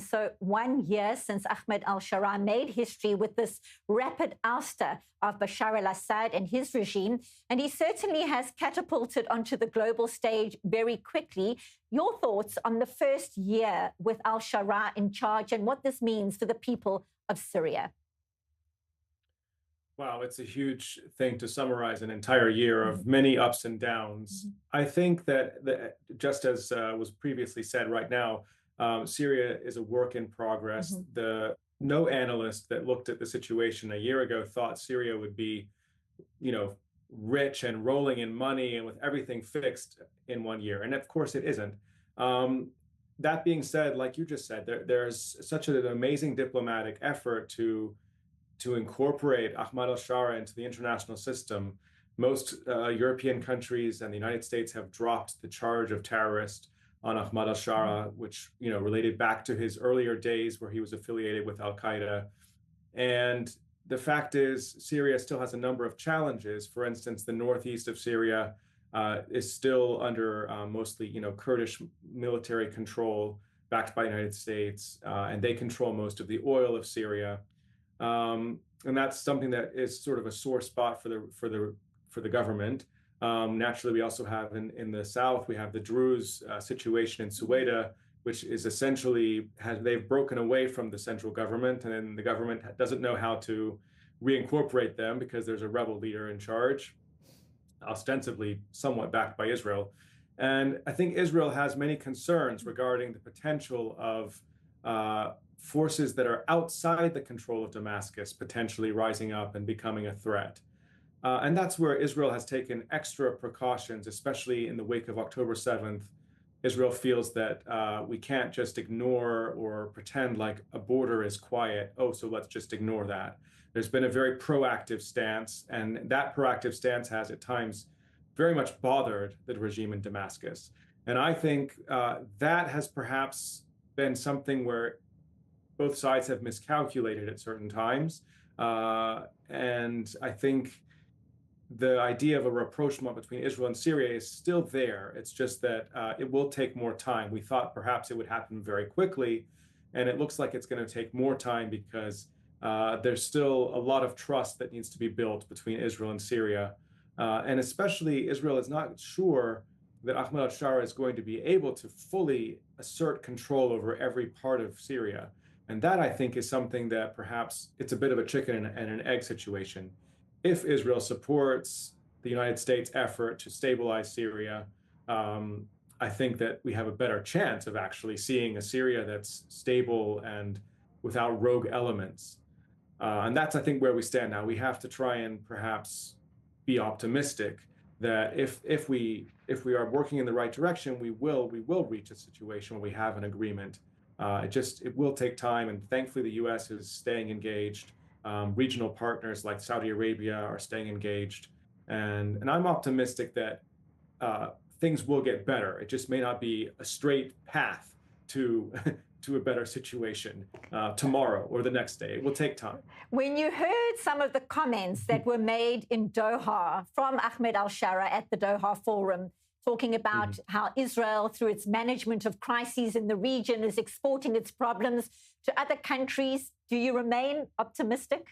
So 1 year since Ahmed Al-Sharaa made history with this rapid ouster of Bashar al-Assad and his regime, and he certainly has catapulted onto the global stage very quickly. Your thoughts on the first year with Al-Sharaa in charge and what this means for the people of Syria? Wow, it's a huge thing to summarize an entire year of many ups and downs. I think that just as was previously said right now, Syria is a work in progress. No analyst that looked at the situation a year ago thought Syria would be, rich and rolling in money and with everything fixed in 1 year. And of course it isn't. That being said, like you just said, there's such an amazing diplomatic effort to incorporate Ahmad al-Sharaa into the international system. Most European countries and the United States have dropped the charge of terrorist on Ahmad al-Sharaa, which related back to his earlier days where he was affiliated with Al-Qaeda. And the fact is, Syria still has a number of challenges. For instance, the northeast of Syria is still under mostly Kurdish military control, backed by the United States, and they control most of the oil of Syria. And that's something that is sort of a sore spot for the government. Naturally, we also have in the south, we have the Druze situation in Suwaida, which is essentially they've broken away from the central government, and then the government doesn't know how to reincorporate them because there's a rebel leader in charge, ostensibly somewhat backed by Israel. And I think Israel has many concerns regarding the potential of forces that are outside the control of Damascus potentially rising up and becoming a threat. And that's where Israel has taken extra precautions, especially in the wake of October 7th. Israel feels that we can't just ignore or pretend like a border is quiet. Oh, so let's just ignore that. There's been a very proactive stance, and that proactive stance has at times very much bothered the regime in Damascus. And I think that has perhaps been something where both sides have miscalculated at certain times. And I think the idea of a rapprochement between Israel and Syria is still there. It's just that it will take more time. We thought perhaps it would happen very quickly, and it looks like it's going to take more time because there's still a lot of trust that needs to be built between Israel and Syria. And especially Israel is not sure that Ahmad al-Sharaa is going to be able to fully assert control over every part of Syria. And that, I think, is something that perhaps it's a bit of a chicken and an egg situation. If Israel supports the United States' effort to stabilize Syria, I think that we have a better chance of actually seeing a Syria that's stable and without rogue elements. And that's, I think, where we stand now. We have to try and perhaps be optimistic that if we are working in the right direction, we will reach a situation where we have an agreement. It will take time, and thankfully the U.S. is staying engaged. Regional partners like Saudi Arabia are staying engaged, and I'm optimistic that things will get better. It just may not be a straight path to a better situation tomorrow or the next day. It will take time. When you heard some of the comments that were made in Doha from Ahmed al-Sharaa at the Doha Forum, talking about how Israel, through its management of crises in the region, is exporting its problems to other countries, do you remain optimistic?